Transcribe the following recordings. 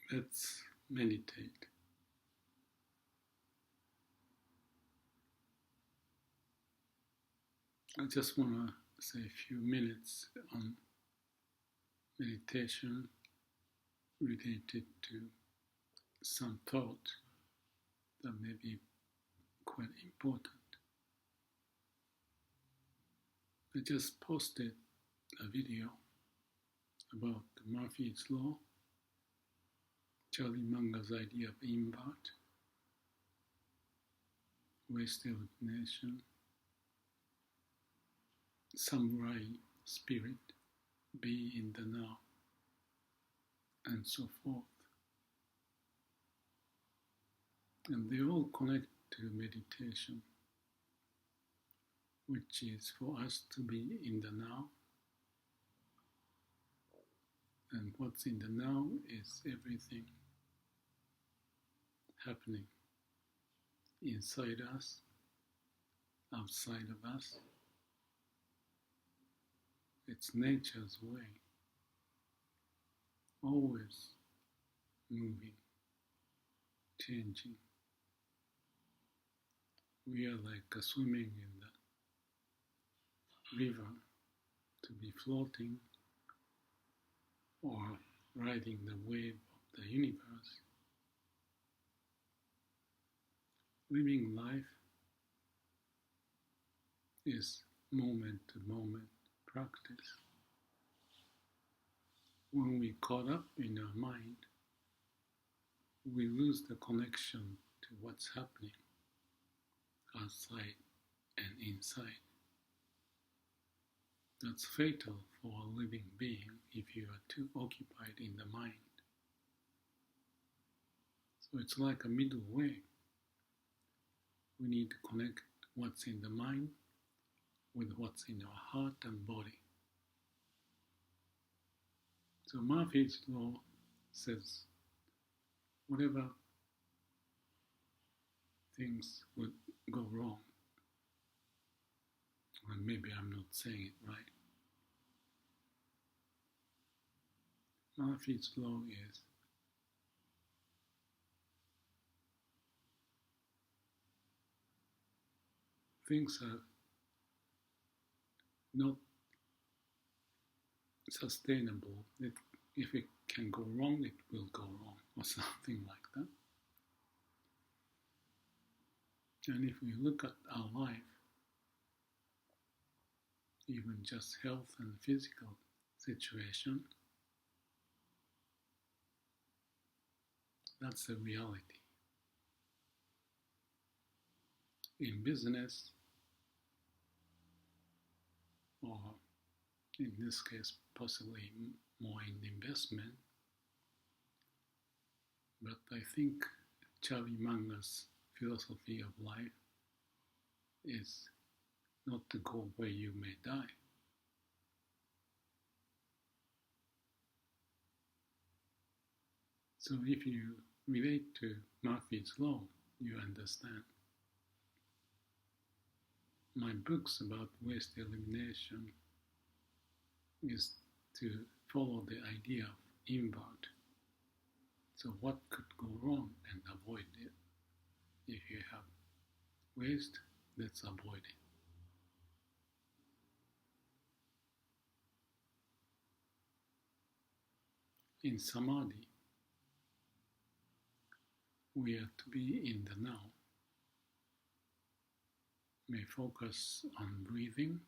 Let's meditate. I just want to say a few minutes on meditation related to some thought that may be quite important. I just posted a video about Murphy's Law, Charlie Munger's idea of Invert, waste elimination, samurai spirit, be in the now, and so forth. And they all connect to meditation, which is for us to be in the now. And what's in the now is everything happening inside us, outside of us. It's nature's way, always moving, changing. We are like swimming in the river, to be floating or riding the wave of the universe. Living life is moment-to-moment practice. When we caught up in our mind, we lose the connection to what's happening outside and inside. That's fatal for a living being if you are too occupied in the mind. So it's like a middle way. We need to connect what's in the mind with what's in our heart and body. So Murphy's Law says whatever things would go wrong, or maybe I'm not saying it right. Murphy's Law is things are not sustainable. If it can go wrong, it will go wrong, or something like that. And if we look at our life, even just health and physical situation, that's the reality. In business, or in this case possibly more in investment, but I think Charlie Munger's philosophy of life is not to go where you may die. So if you relate to Murphy's Law, you understand. My books about waste elimination is to follow the idea of invert. So what could go wrong and avoid it? If you have waste, let's avoid it. In samadhi, we are to be in the now. May focus on breathing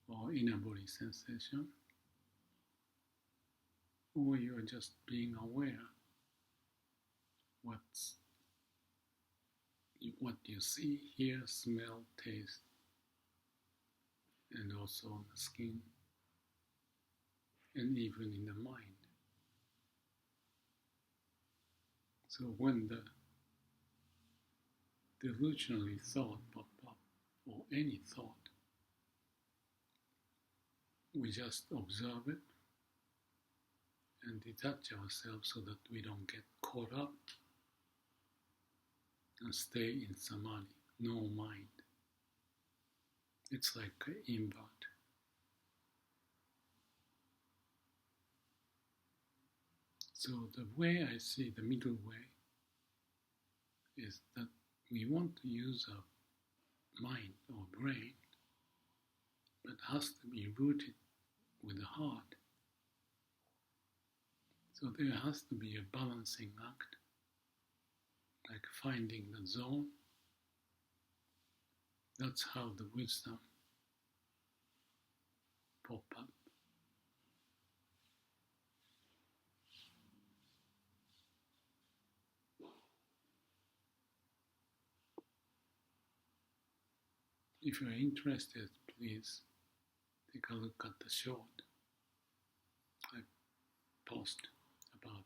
or inner body sensation, or you are just being aware what you see, hear, smell, taste, and also on the skin, and even in the mind. So when the delusionally thought pop up, or any thought, we just observe it and detach ourselves so that we don't get caught up and stay in samadhi, no mind. It's like an invert. So the way I see the middle way is that we want to use our mind or brain, but has to be rooted with the heart. So there has to be a balancing act, like finding the zone. That's how the wisdom pop up. If you're interested, please take a look at the short I post about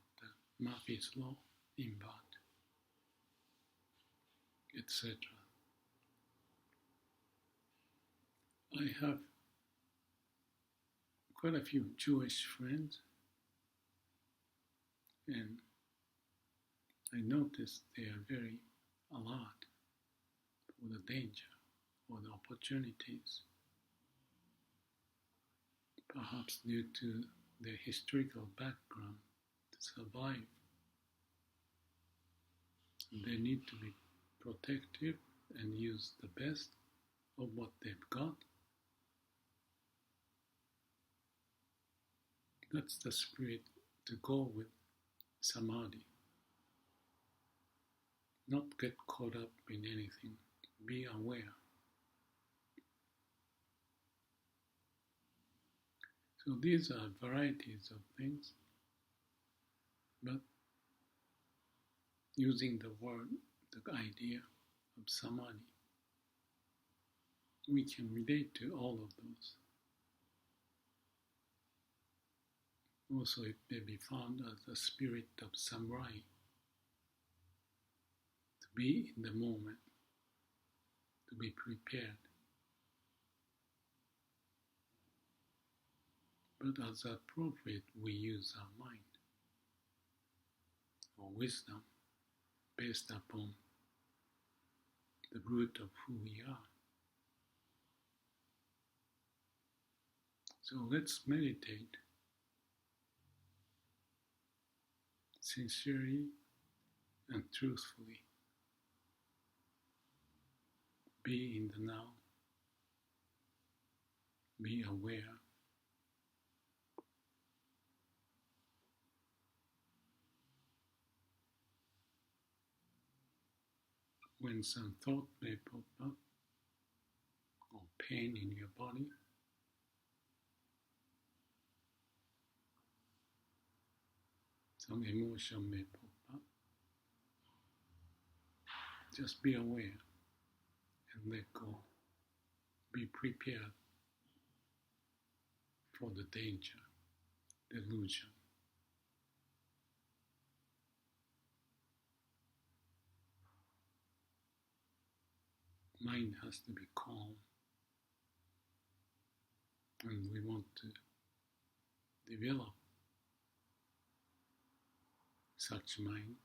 Murphy's Law, Invert, etc. I have quite a few Jewish friends, and I noticed they are very alert for the danger or the opportunities, perhaps due to their historical background to survive. And they need to be protective and use the best of what they've got. That's the spirit to go with samadhi. Not get caught up in anything. Be aware. So these are varieties of things, but using the word, the idea of samadhi, we can relate to all of those. Also, it may be found as the spirit of samurai, to be in the moment, to be prepared. But as appropriate, we use our mind or wisdom based upon the root of who we are. So let's meditate sincerely and truthfully. Be in the now. Be aware. When some thought may pop up, or pain in your body, some emotion may pop up, just be aware and let go. Be prepared for the danger, delusion. Mind has to be calm, and we want to develop such mind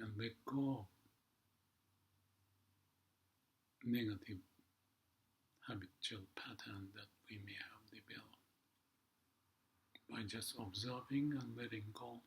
and let go of negative habitual pattern that we may have developed by just observing and letting go.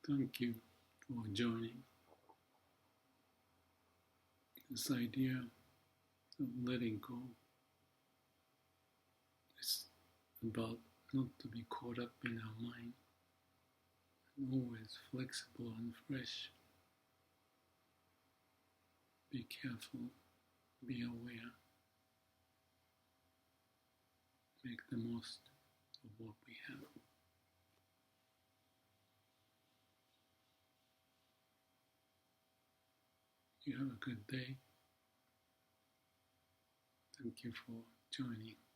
Thank you for joining. This idea of letting go is about not to be caught up in our mind, and always flexible and fresh. Be careful, be aware, make the most of what we have. You have a good day. Thank you for joining.